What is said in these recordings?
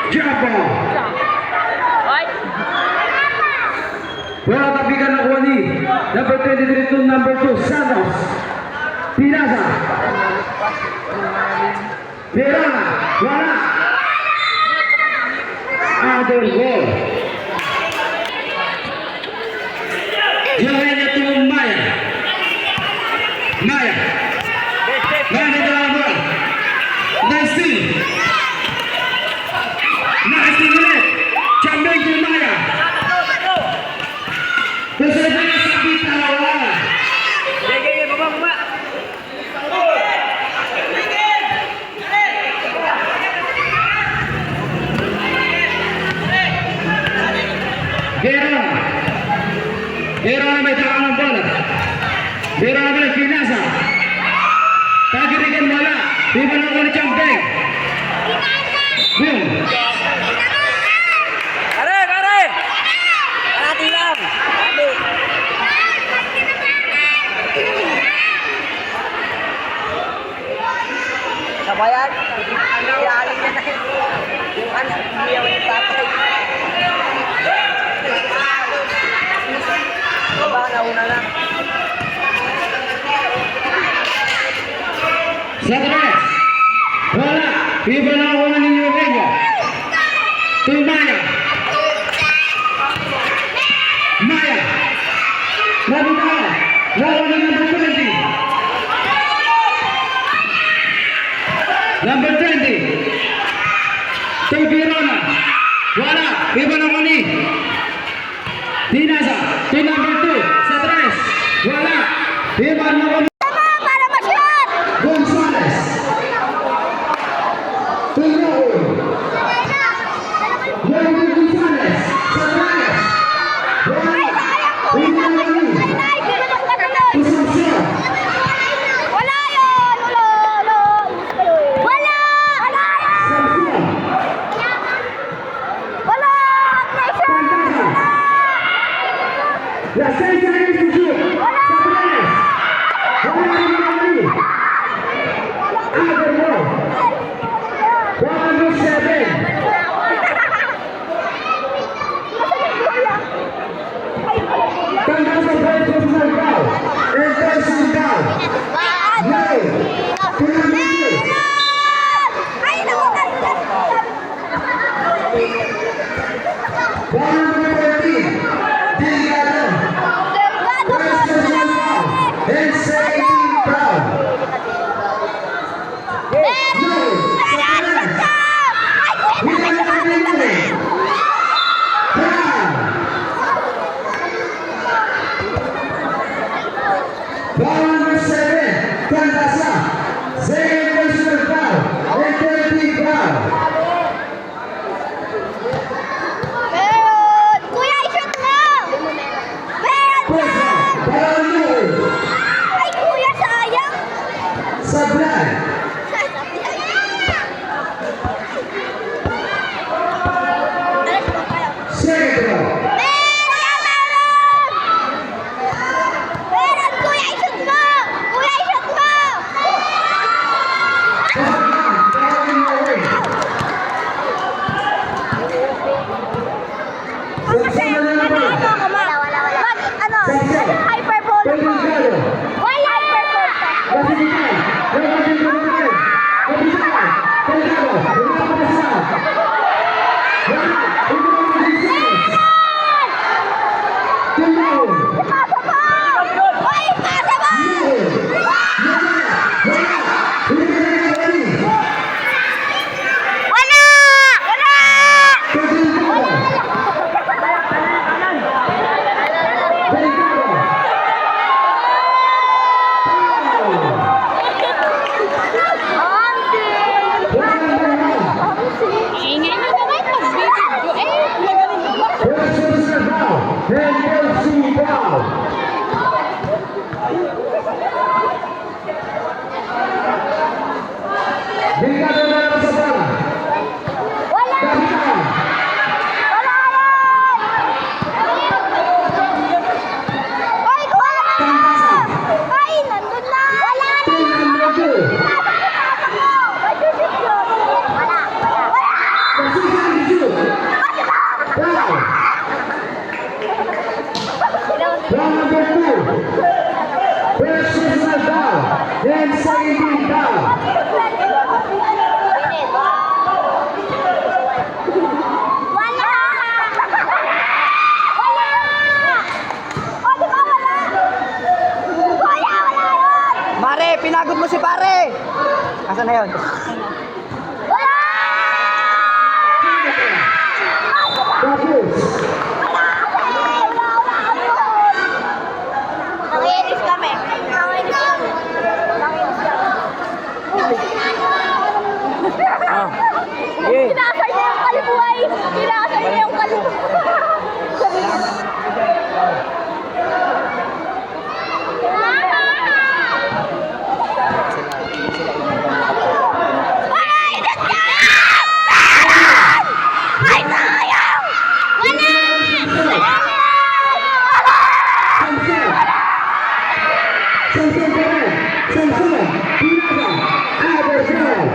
Jump ball. Bola tapikan nakuha ni number 23 to number 2 Santos. Pinasa. Pirana. Wala. Other goal. Jawanya to Maya. Maya. Maya di dalam bola. Nice team. Nice team ulit. Jumping to Maya. Kesulitan sa bitaw. Gege, baba. Gera may takang ng bola. Gera may pinasa. Tagirikan bola. Iba na ko ni Champeng. Boom. Kare. Hati lang. Sabayan. Iaalin niya na. Yung ano, niya yung tatay. Baba, nauna na. Satres. Bola. Iba na ko ni Eugenio. Tumaya. Maya. Nabitaw. Lawan ng number 20. Number 20. Tupirona. Wala. Iba na ko ni Dinasa. To number 2. Satres. Wala. Iba na ko ni Gonzales. Tulong. Wala Gonzales. Satres. Wala. Iba na ko ni Concepcion. Las 6 seconds to shoot. Satres. Wala na ko ni Other ball. 107. Tanggal sa ball personal foul. And personal foul. No. Pinamili. 114. Delgado. Personal foul. And second foul. No. Satres. Pinamili. Foul. Foul number 7. Candasa. Second personal foul. And third team foul. Presa. Foul number. Sablay. Second foul. Wala. and 17 down. Mare, pinagod mo si pare. Asa na yun? Tapos, Nanginis kami. Nanginis kami. Kinakasay niya yung kalibuhay. Kinakasay niya yung kalibuhay. Ay, ay, sayang! Wala! Samson Perez, Samson, Pinasa, Abercrombie.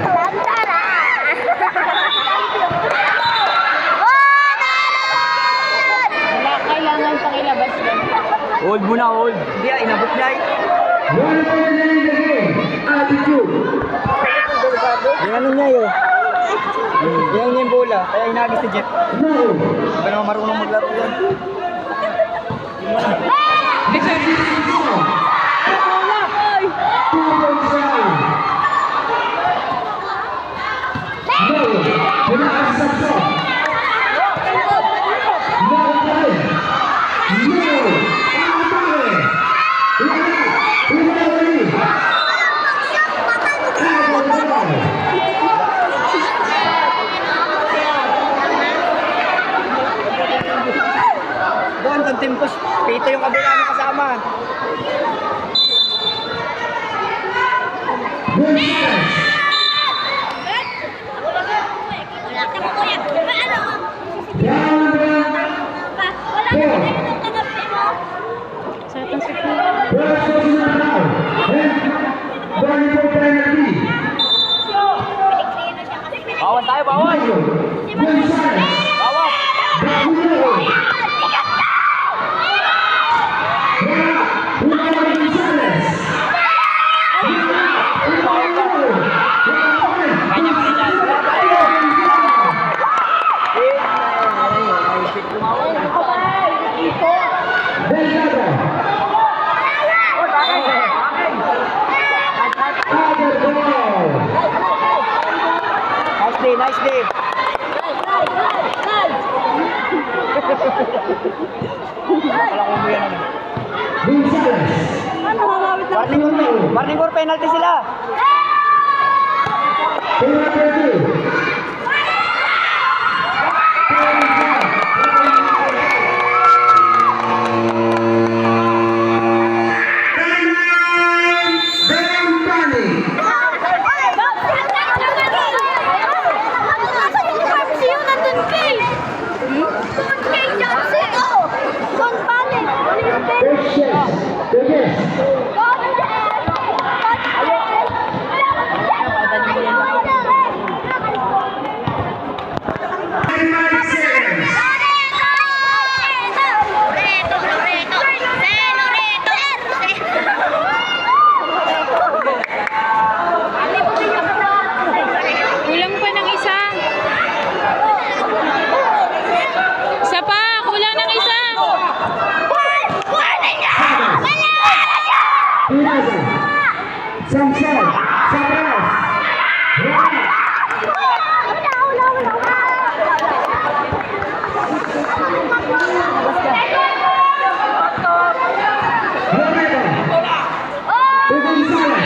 Kailangan pang ilabas yun. Hold muna, hold. Hindi, inabot niya eh. One point in the game. Attitude. Yung ano niya yun. Yung niya yung bola, kaya inagis si Jeff. No. Ba naman marunong maglaro yun. Defensive foul. 2 points down. No. Pinasa Samson. No play. No. Atake. Umawi. Abercrombie. Doon, doon timpos. Pito yung kabila na kasama. Gonzalez. Wala kang kuya. Ano? Down number Wala kang kuya. Kagabi mo. First position now. And going for penalty. Bawan tayo, bawan. Gonzalez. Bawan. Bagulo. Umar Gonzalez. Delgado. Abercrombie. Nice day, nice day. Gonzalez. Warning for penalty sila. Penalty. Kulang pa ng isa. Isa pa, kulang ng isa. Pinasa. Samson. Sabras. Romero. Gonzalez.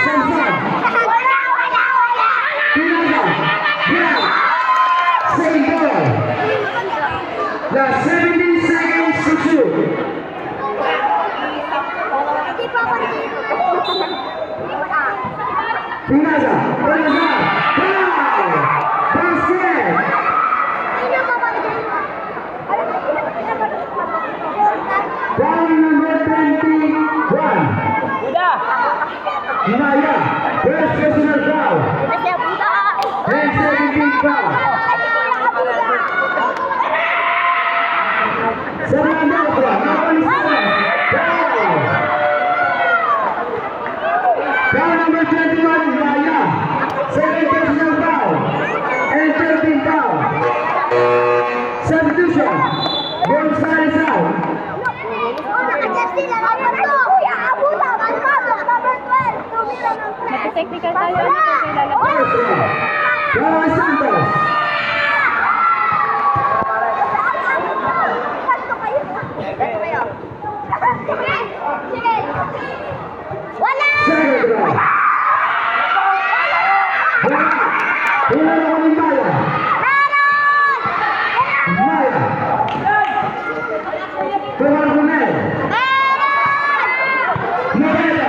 Samson. Samson. Pinasa. Same ball. The 17 seconds to shoot. Pinasa. Pinasa. Foul. Basket. Foul number 21. First round. Lawan Santos. Wala! Second round. Wala. Wala na kami Maya. Maya. Tuhan Gunel. Moreno.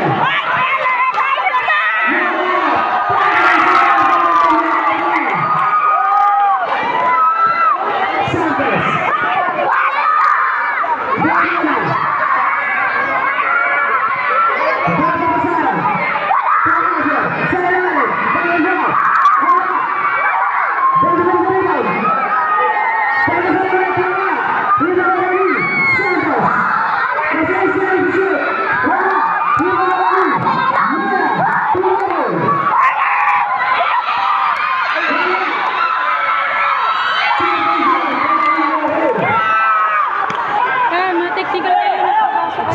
Santos. Moreno. Bago Pasara. Tayo. Sayang. Bago. Technical kayo napapasok.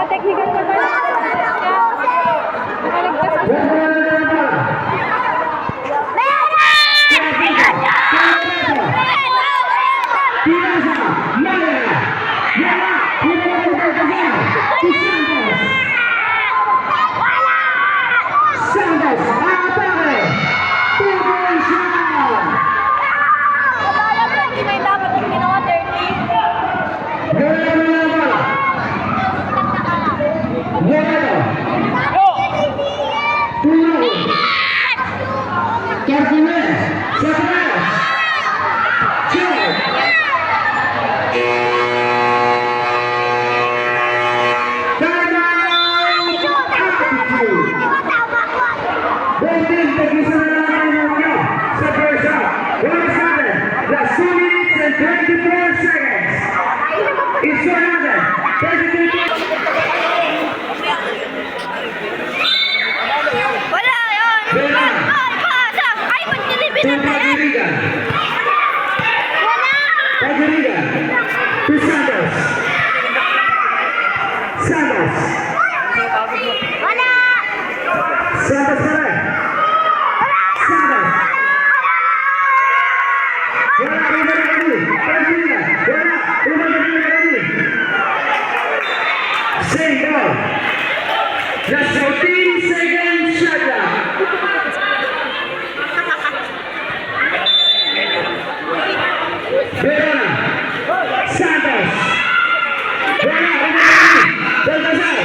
Technical ka ba? Nakalagpas. Hindi may dapat yung ginawa, dirty. It's another 32. Wala yun! Pasa! Ay, ba't nilibinat na yan? Wala! Santos. Wala! Santos ka rin. Santos. Wala, iba na kami. Pagkina. Wala, iba na kami. Same ball. That's 14 seconds shot clock. Verona. Santos. Wala, iba na kami. Baltasar.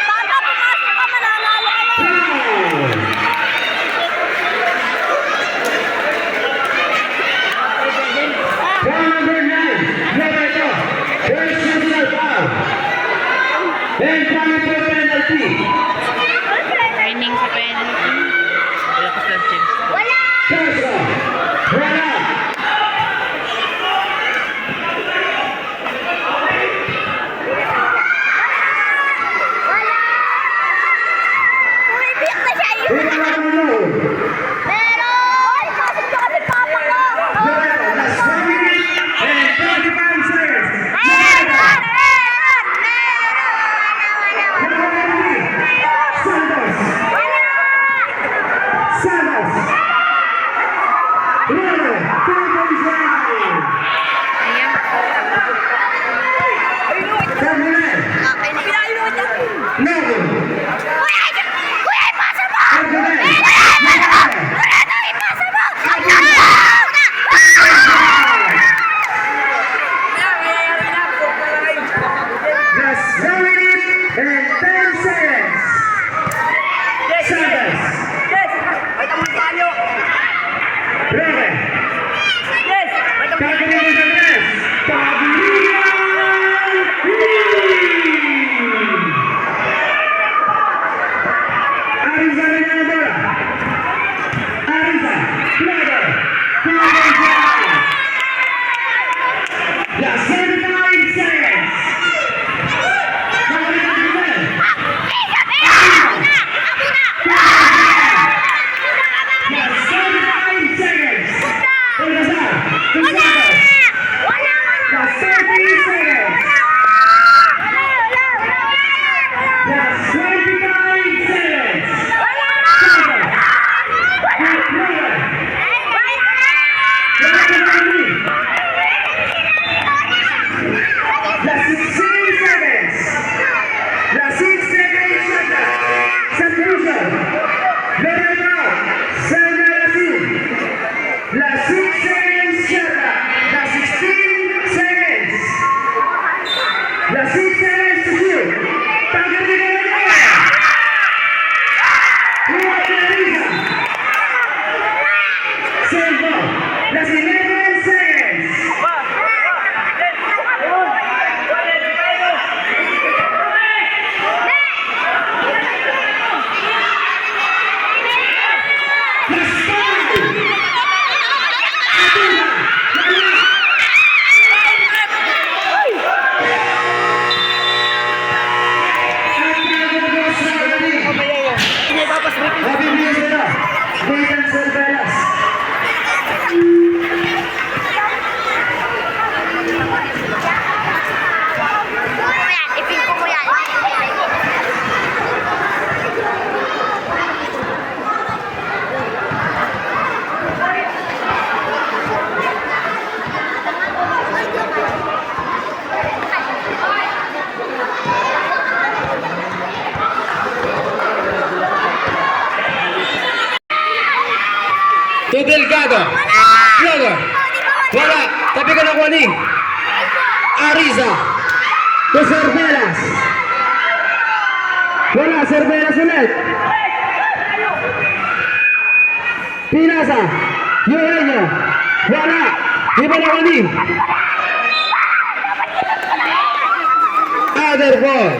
Baka pumasok ka, mananalo ka na. Number 9, Loreto. First personal foul. And coming for penalty. Training sa penalty. Wala! Castro. Wala. Wala! Umibiyak na siya yun! Pinakamulo. Meron! Pasok ka kami, papa ko! Loreto. That's 1 minute and 35 seconds. Meron! Santos. Santos. Loreto. 39. Pinayot niya! Noble. Kuya, ipasa mo! 39. Loreto, ipasa mo! That's 1 minute and 10 seconds. Santos. Rebe. Cagrigan sa tres. Cagrigan! Ariza rin ang bola. Ariza. Clever. That's 75 seconds. Cagrigan. Same ball. Last 11 seconds. Last 5. Ipin ko yan. To Delgado. Logo. Wala. Tapi ka na kuwaning. Ariza. To Cervelas. Wala. Cervelas ulit. Pinasa. Eugenio. Wala. Iba na kuwaning. Other ball.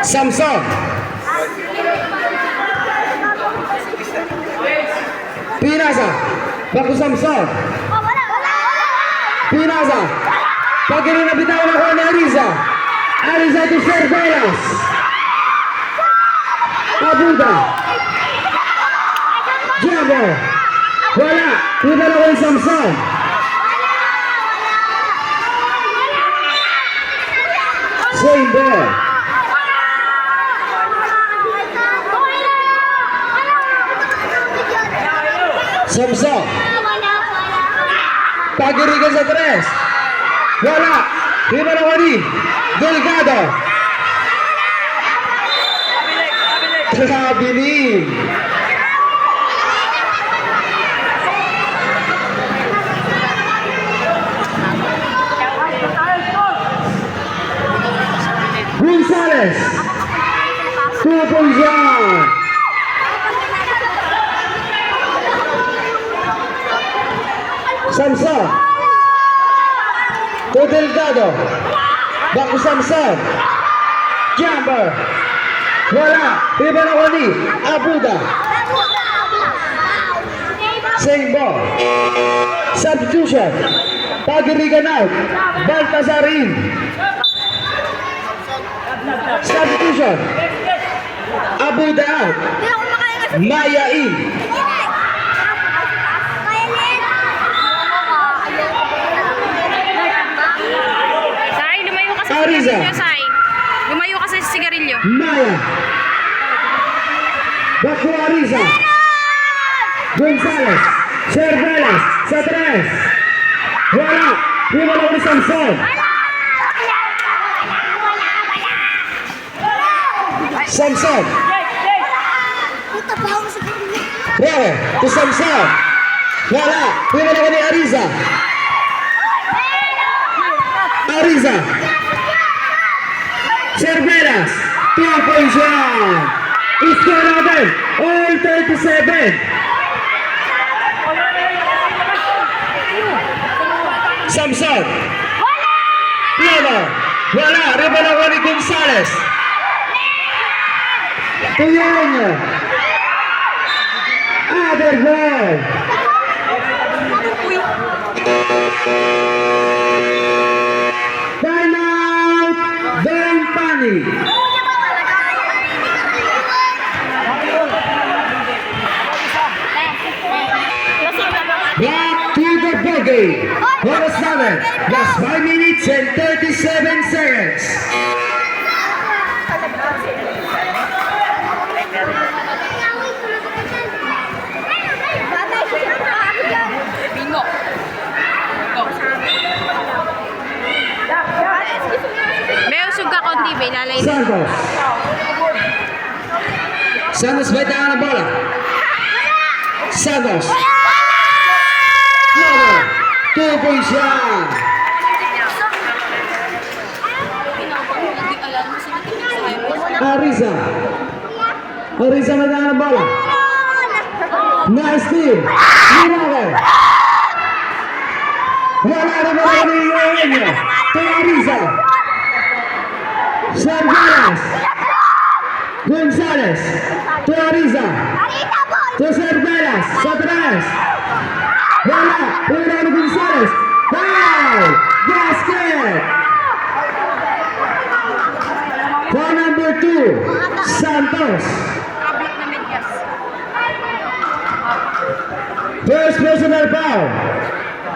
Samson. Pinasa. Bago Samson. Pinasa. Pag na bitawan ako ni Ariza. Ariza to Cervelas. Abuda. Jabo. Wala. Iba na ko yung Samson. Same ball. Samson. Pagirigan sa tres. Wala. Iba na wali. Delgado. Kabiling. Gonzales. 2 points down. Samson. To Delgado. Back to Samson. Jumper. Wala. Iba na wali. Abuda. Same ball. Substitution. Pagirigan out. Baltazar in. Substitution. Abuda out. Maya in. Sai, lumayo ka sa Ariza. sigarilyo, Sai. Lumayo ka sa sigarilyo. Maya. Back to Ariza. Gonzales. Cervelas. Sa tres. Wala. Iba na ni Samson. Samson. Breve. To Samson. Wala. Iba na ni Ariza. Ariza. Cervelas. 2 points down. Score natin. All 37. Samson. Piano. Wala. Rebalawa ni Gonzales. Tuyanyo. Other ball. Timeout. Dane Pani. Back to the bogey. Oras namin. Last 5 minutes and 37 seconds. Bingo. May usog ka konti, ba? Ilalay na. Santos. Santos vai dar na bola. Santos. Logo. 2 points down. Arisa. Arisa magkano ng bola. Nice team. Miracle. Wala rin mo rin yung niya. To Arisa. Cervelas. Gonzales. To Arisa. To Cervelas. Sa tres. Wala. Wala ni Gonzales. Foul. Basket. For number 2, Santos. First personal foul.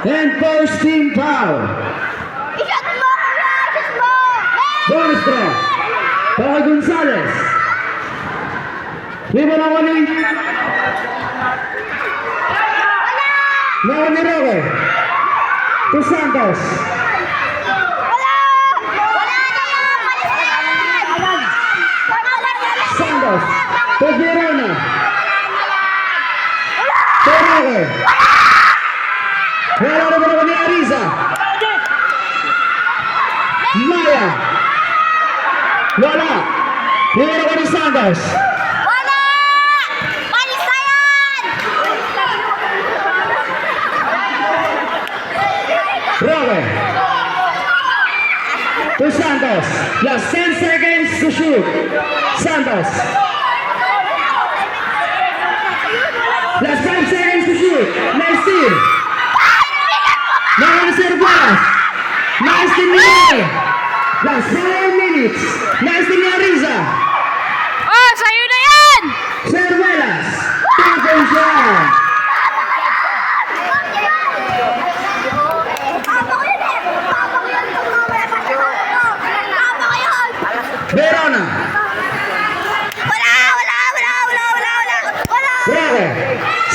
And first team foul. Ishot mo, kuya! Ishot mo! Bonus throw. Para Gonzales. Lima na wali. Nawal ni Roque. To Santos. Wala! Wala na yan! Malis na yan! Santos. To Verona. To Roque. Wala na ba ni Arisa? Maya. Wala. Lima na ni Santos. Wala! Malis na yan! Roque. To Santos. Last 10 seconds to shoot. Santos. Last 5 seconds to shoot. Nice team. Mga Cervelas. Nice team ni Roque. Last 7 minutes. Nice team ni Arisa. Oh, sa'yo na yan! Cervelas. 2 points yan. Papa ko yun eh! Papa ko yun! Papa ko yun! Verona. Wala! Wala! Wala! Wala! Wala! Wala! Wala! Roque.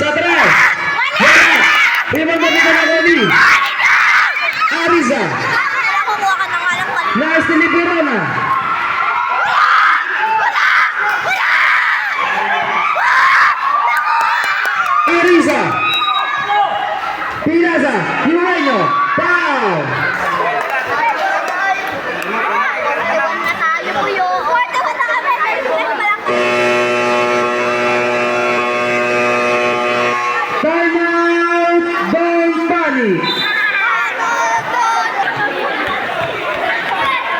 Sa 3. Wala. Ibang gabi ka na kami. Arisa. Kumuha ka na nga lang pala. Nice team ni Verona. Arisa. Pinaza. Nueño. Foul. Na tayo po yun. Kwarto ba na kami? Time out. Ball Bunny.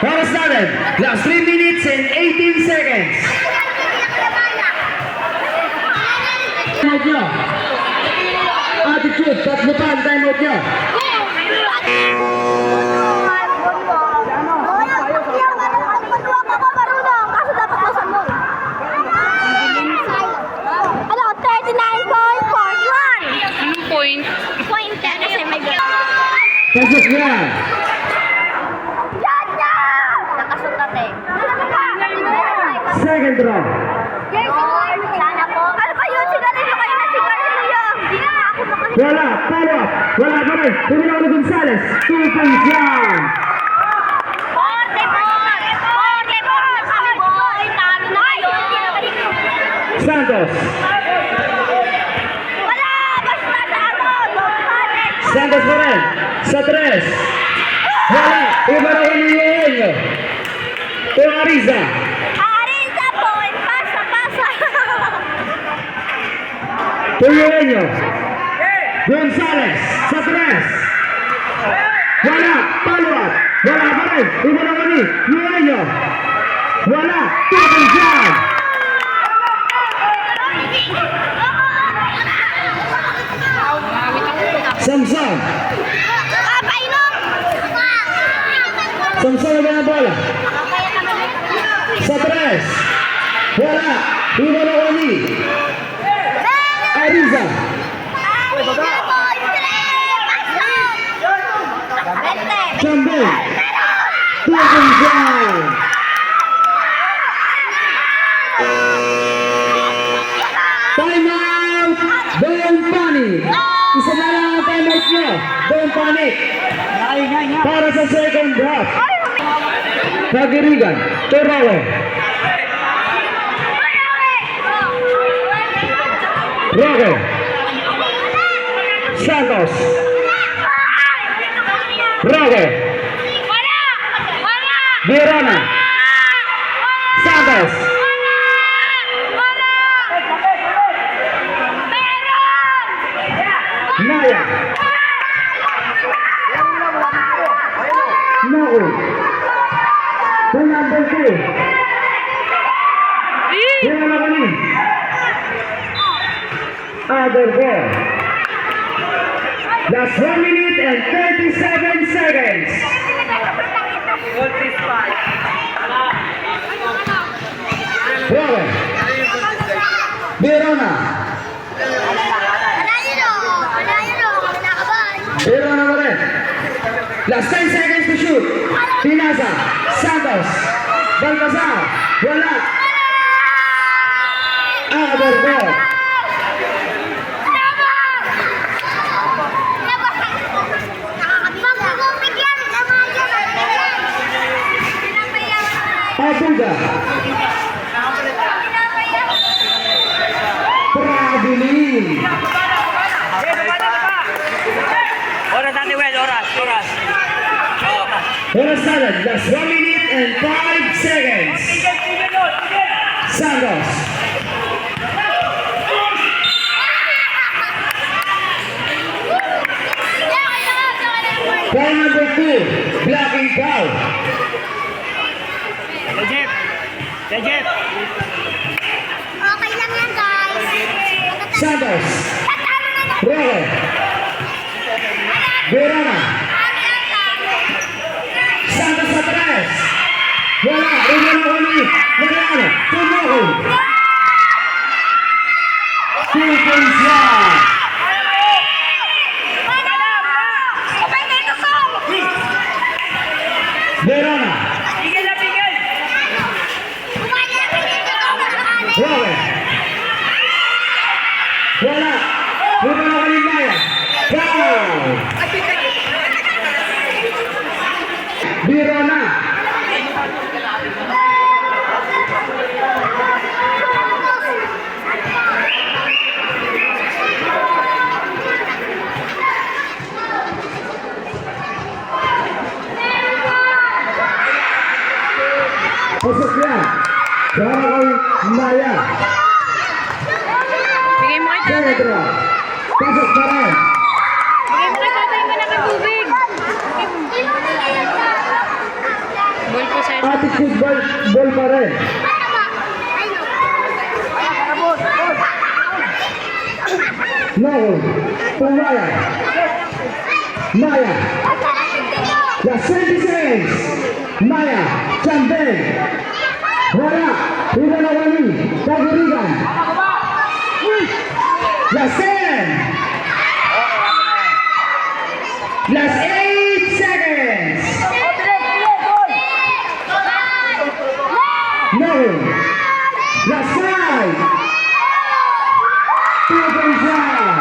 Para sa atin. Last 3 minutes and 18 seconds. Time out nyo. Attitude. Tatlo pa ang time out nyo. Ano, 39.41. Anong point? Point 10 kasi may Pasok niya. Yan na! Nakasutat eh. Second round. Sana po. Ano ba yun? Sigarilyo kayo na sigarilyo. Hindi na ako makahingi. Wala. Follow up. Wala pa rin. Tumilaw ni Gonzales. 2 points yan. Forte ball! Forte ball! Kami boy! Talo na kayo! Santos. Wala! Basta sa ano! Don't panic! Santos pa rin. Sa 3. Wala. Iba na hinihingi. To Arisa. Arisa point! Pasa! Pasa! To Nueño. Gonzales. Sa 3. Wala. Follow up. Wala pa rin. Iba na kami. Nueño. Wala. 2 points yan. Samson. Papainom! Samson na ang bola. Sa 3. Wala. Iba na kami. Arisa. Arisa point! Pasok! Chambon. 2 points yan. Time out. Don't panic. Isa na lang ang time out nyo. Don't panic. Para sa second half. Tagirigan. Torawe. Roque. Santos. Roque. Verona. Santos. to number 2. Yan ang naman. Other ball. Last 1 minute and 37 seconds. Robert. Verona. Verona pa rin. Last 10 seconds to shoot. Pinasa. Santos. Balcazar. Wala. Other ball. Abuga. Trabilin. Oras natin, Well. Oras. Oras salad. Last 1 minute and 5 seconds. Santos. Ball number 2. Blocking foul. Jejep. Okay lang yan, guys. Santos. Robert. Verona. Santos sa tres. Wala. Rumano kami. Nagano. Tumoko. 2 points lang. Verona. Robert. Wala. Rumano kami bayan. Foul. Verona. Pasok yan. Para kay Maya. Bigay mo kay tatay. Pedro. Pasok pa rin. Bigay mo kay tatay mo na tubig. Ball po sa'yo. Attitude ball pa rin. No. Pumaya. Maya. Last 20 seconds. Maya. Chamben. Wala. Iba na kami. Tagirigan. Last 10. Last 8 seconds. No. Last 5. 2 points lang.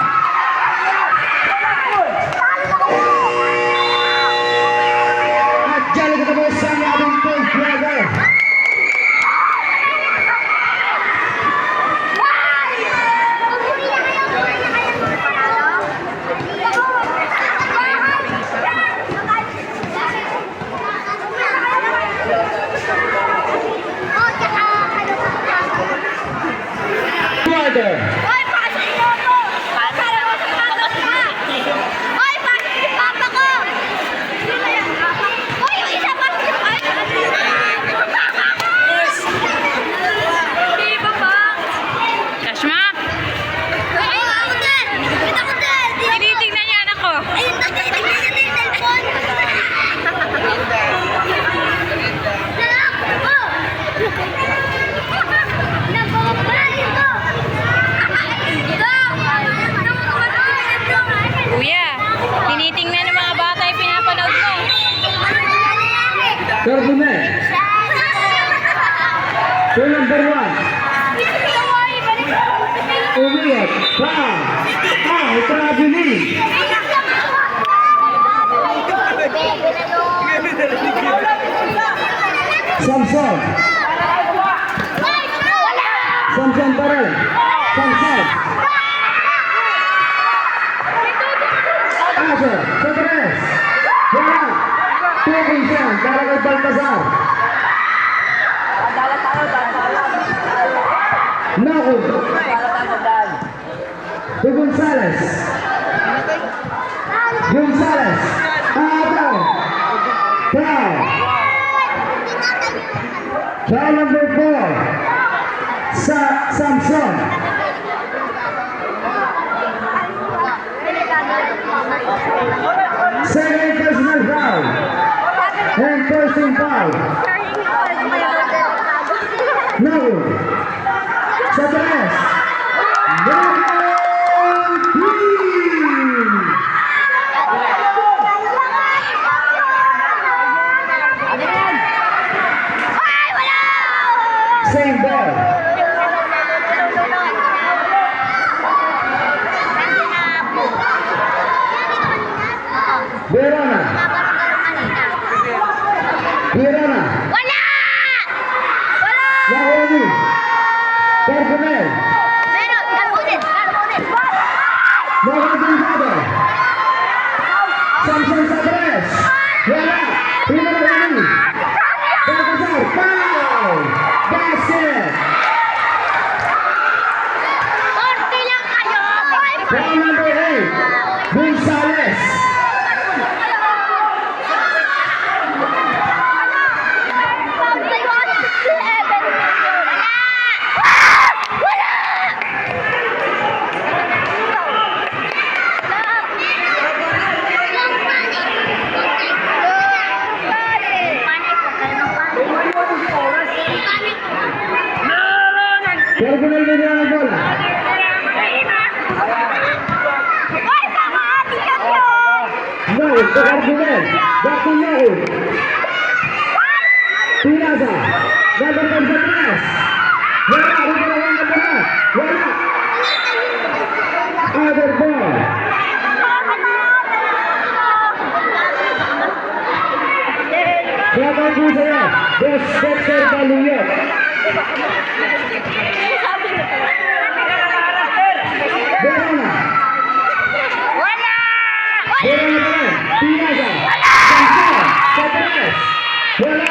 At dyan ang katapos sa ating point brother. Brother. Kashma, tinitignan niya anak ko. Kuya, tinitingnan ng mga bata yung pinapanood mo. Carbonet. So number 1. Umiyak. Trabilin. Samson. Samson pa rin. Samson. Asa. Sa tres. Wala. 2 points yan. Para kay Balcazar. Naku. De Gonzales. Gonzales. Abel. Brown. Foul number 4. Samson. Second personal foul. And first team foul. No. Sa tres. Same ball. Verona. Verona. Wala! Wala! Nahuli. Carbonell. Meron! Karbunin! Karbunin! Nakakabingado. Samson sa tres. Wala. Pinarani. Balcazar. Foul. Basket. Korte lang kayo! Foul number 8. Gonzales. Carbonell na niya ang bola. No, to Carbonell. Back to Yahoo. Pinaza. Gagawin sa tres. Wala. Rugalawan na bola. Wala. Other ball. Gagawin po sa'yo. Best Dexter Baluyot. Verona. Wala! Verona pa rin. Pinaza. Samson. Sa tres. Wala.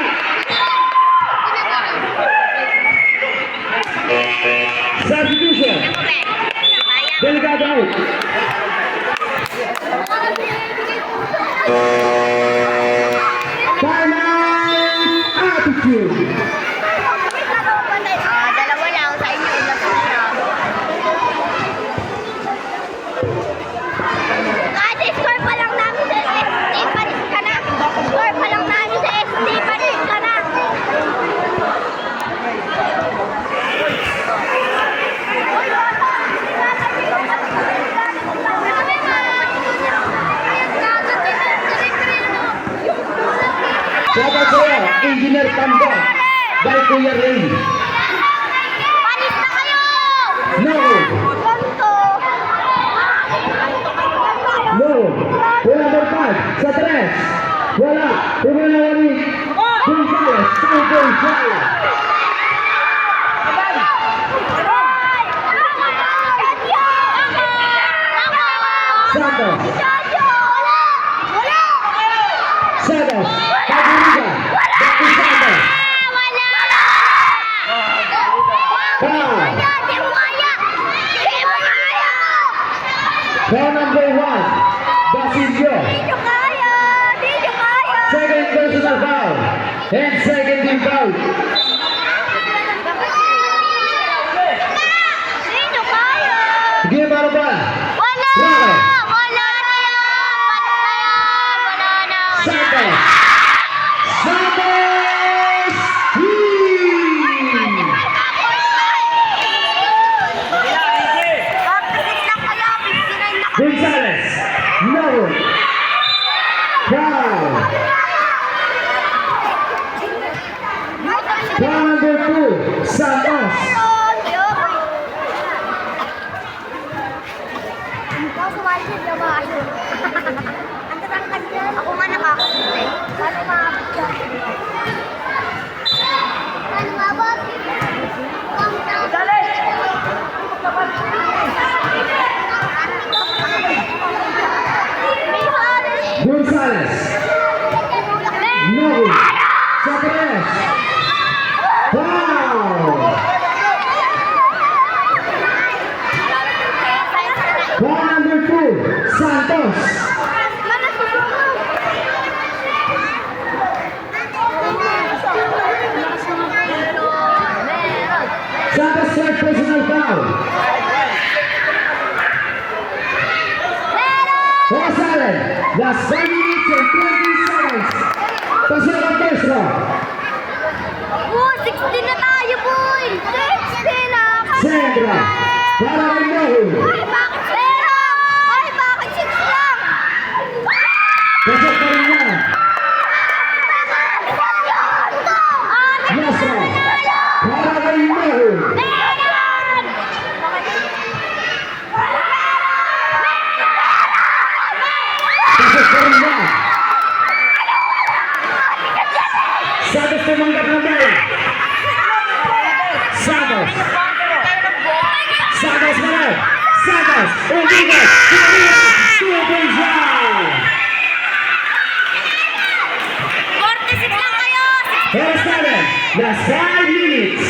Substitution. Delgado out. Timeout. Attitude. Dalawa lang sa inyo. Ilan po siya? Kasi score pa lang namin sa SD, panis ka na. Score pa lang namin sa SD, panis ka na. Shoutout sa'yo, Engineer Tamba. By Kuya Ray. Panis na kayo! No. Ganto! No. Wala number 5. Sa tres. Wala. Pumalawani. Gonzales. Santos. Wala. Santos. Santos. Paguriga. Daki Santos. Foul. Foul number 1. Basilio. Second personal foul. And second team foul. Game out of one. Santos. Santos. Gonzales. No. Foul. Foul number 2. Santos. Ako nga nakakasin. Paano maabot ka? Paano maabot? Gonzales. No. Sa tres. Foul. Last 1 minute and 20 seconds. Pasok ang first round. 16 na tayo, boy! 16 na! Second round. Para kay Mohul. Ay, bakit 0? Ay, bakit 6 lang? Pasok pa rin yan. Last round. Para kay Mohul. Pasok pa rin yan. Santos tumanggap ng bola. Santos. Santos meron. Santos. Uligas. Uligas. 2 points down. 46 lang kayo! Last 7. Last 5 minutes.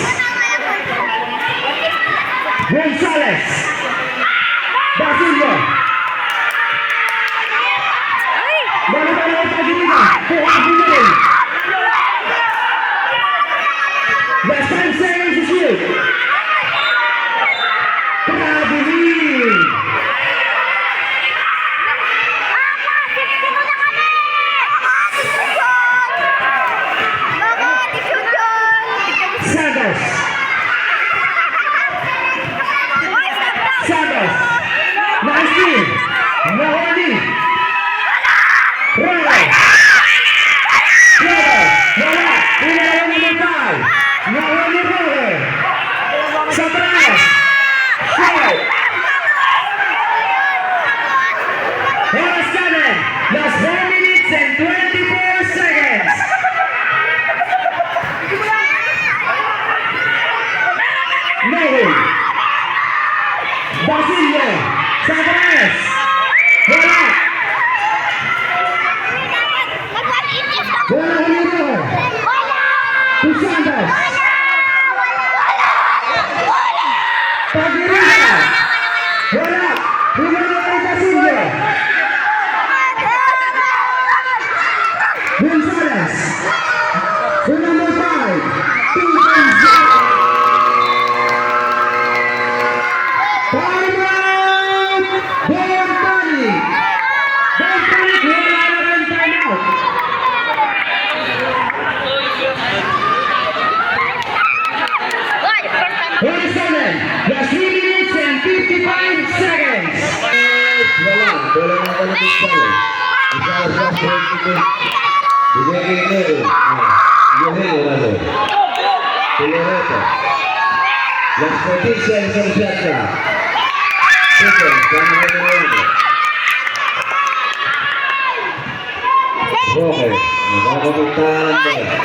Gonzales. Basilio. Balik pa rin ang pagkiligan. Kuhasin na rin. Last 5 seconds to shoot. Traveling. Santos. Santos. Nice team. Mahoney. Roller. Roller. Wala. Pinalawan ni Mutay. Mahoney Roller. Sa taas. Shot. Last 7. Last 1 minutes and 24 seconds. Mohul. Basilio. Sa taas. Wala. Wala Roller. To Santos. Pagiriga. Wala. Pinalo kay Basilio. Gonzales. To number 5. 2-0. Time out! Don't panic! Don't panic! Wala na rin time out. Last 7. Last 3 minutes and 55 seconds. Wala, bola na ka na Gonzales. Gonzales na point ito. Bigay kay Nero. Guerrero na doon. Piloreta. Last 14 seconds on shot clock. Seconds, kami na Nero. Roque, nakakapuntahan ang bola.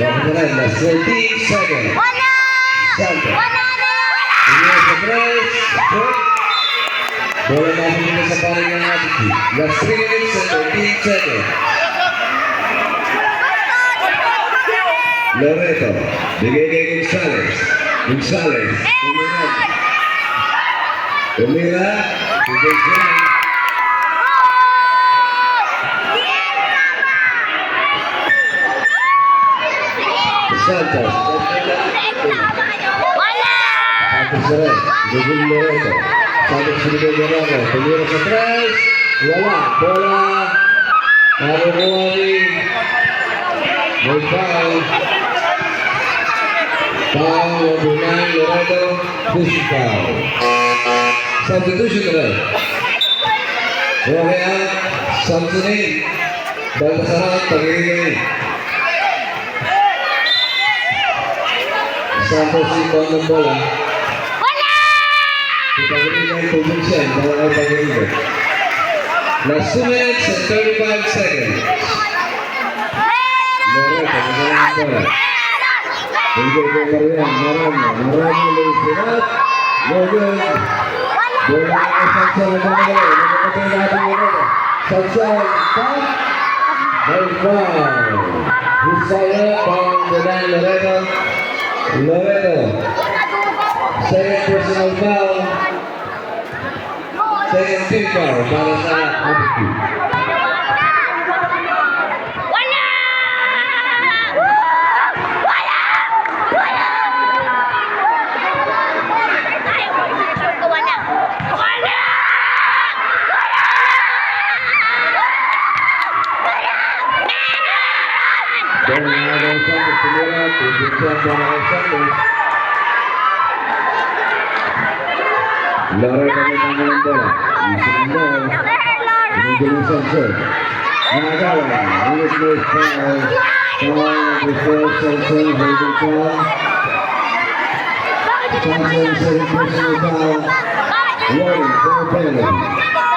Roque na rin, last 13 seconds. Santos. Ini sa tres. Bola namin dito sa paring ng attitude. Last 3 minutes and 13 seconds. Loreto. Bigay kay Gonzales. Gonzales. Tumira. Bigay siya. Santos. Santos na rin. Bigay Loreto. Santos sinigay Guerrero. Tumira sa tres. Wala. Bola. Nakukuha rin. May foul. Foul. Wabunay. Loreto. Push foul. Substitution na rin. Roque out. Samsonin. Baltasaran. Pag-iringay. Santos imbang ng bola. Ipag-iringay position. Bawal ay pag-iringay. Last 2 minutes and 35 seconds. Loreto. Magalang ang bola. Bigay ko pa rin. Marami. Luisinat. No good. Bola ang Sansa na pangalawa. Nagpapatay natin Loreto. Sansa. Pump. May foul. Husaya. Pang-bulan Loreto. Loreto. Second personal foul. Second team foul para sa attitude. Wala! Bola na kay Santos. Tumira. Pupulsihan bola kay Santos. Loreto may tama ng bola. Isip ng ball. Pinigil ng Santos. Nakagawan. Ulit mo foul. Foul number 4. Santos. Holding foul. Santos second personal foul. Warning for a penalty.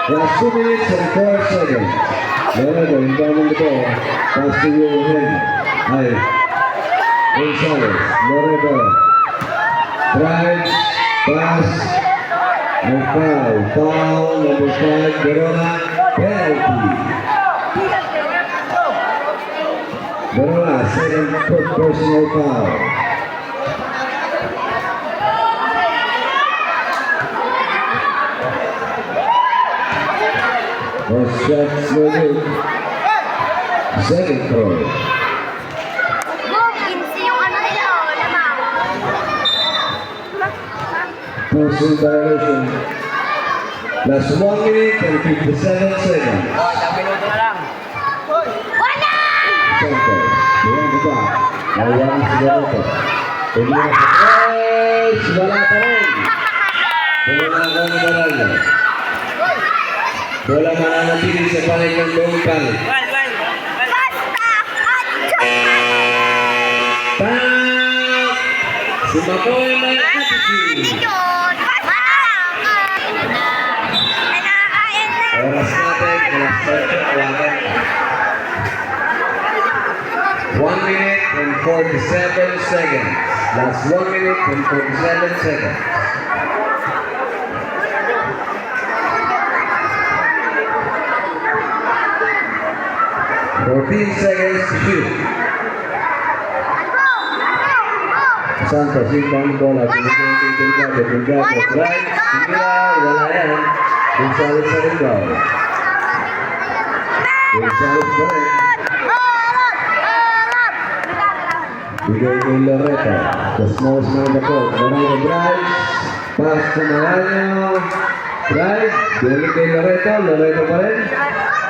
Last 2 minutes and 4 seconds. Loreto inbound the ball. Pass to Wilhelm. Ay. Gonzalez. Loreto. Drive. Pass. No foul. Foul number 5. Verona. Penalty. Verona second personal foul. First shot no good. Second throw. Yung ano nila, oh, lamang. Personal violation. Last 1 minute and 57 seconds. Oh, isang minuto na lang. Wala! Santos. Buwan ko ba? Nawalan si Loreto. Tumira sa tres. Wala pa rin. Bola ko ng Baraldo. Bola mananatili sa panig ng Don Panik. Basta! Tama! Sumapoy may attitude. Yun! Basta! Nakakain na! Oras natin, alas 8, awagan. 1 minute and 47 seconds. Last 1 minute and 47 seconds. Fourteen seconds to shoot. Santos, inbound bola. Pinigyan kay Delgado. Delgado, drive. Tumira, wala yan. Gonzalez sa rebound. Gonzalez pa rin. Bigay kay Loreto. The smallest man in the court. Loreto drives. Pass to Maranyo. Drive. Bigay kay Loreto. Loreto pa rin.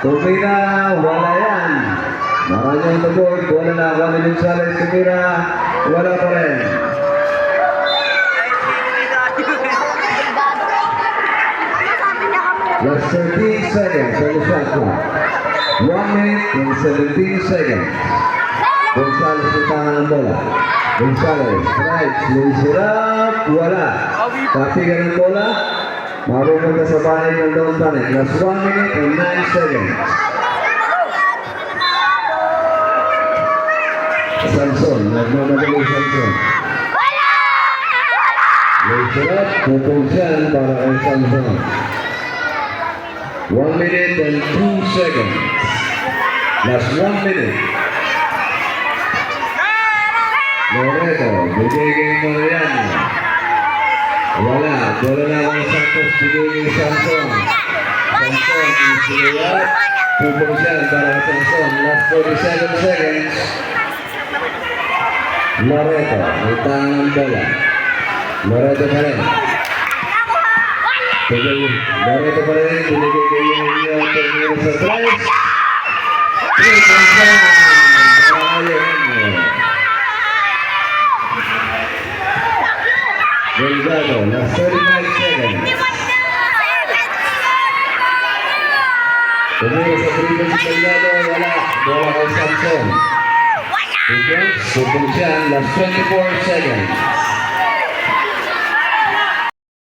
Tumira. Wala yan. Maranyo on the board. Bola na. Juan Gonzalez. Tumira. Wala pa rin. Last 13 seconds on the shot clock. 1 minute and 17 seconds. Gonzalez sa tangan ng bola. Gonzalez, right, lays it up, wala. Papigan ng bola, marunong ka sa bahay ng Don Panik. Last 1 minute and 9 seconds. Sanson, nagmamadali Sanson. Lays it up, pupulsiyan para kay Sanson. 1 minute and 2 seconds. Last 1 minute. Loreto, bigay kay Mariano. Wala, bola na ang Santos, bigay kay Sanson. Sanson, isilayat. Pupulsiyan para kay Sanson. Last 47 seconds. Loreto, may tangang bola. Loreto pa rin. Loreto pa rin, binigay kay Tumira sa tres. 3 points lang. Delgado, last 35 seconds. Tumira sa dribble si Delgado, wala. Bola kay Sanson. Pupulsiyan, last 24 seconds.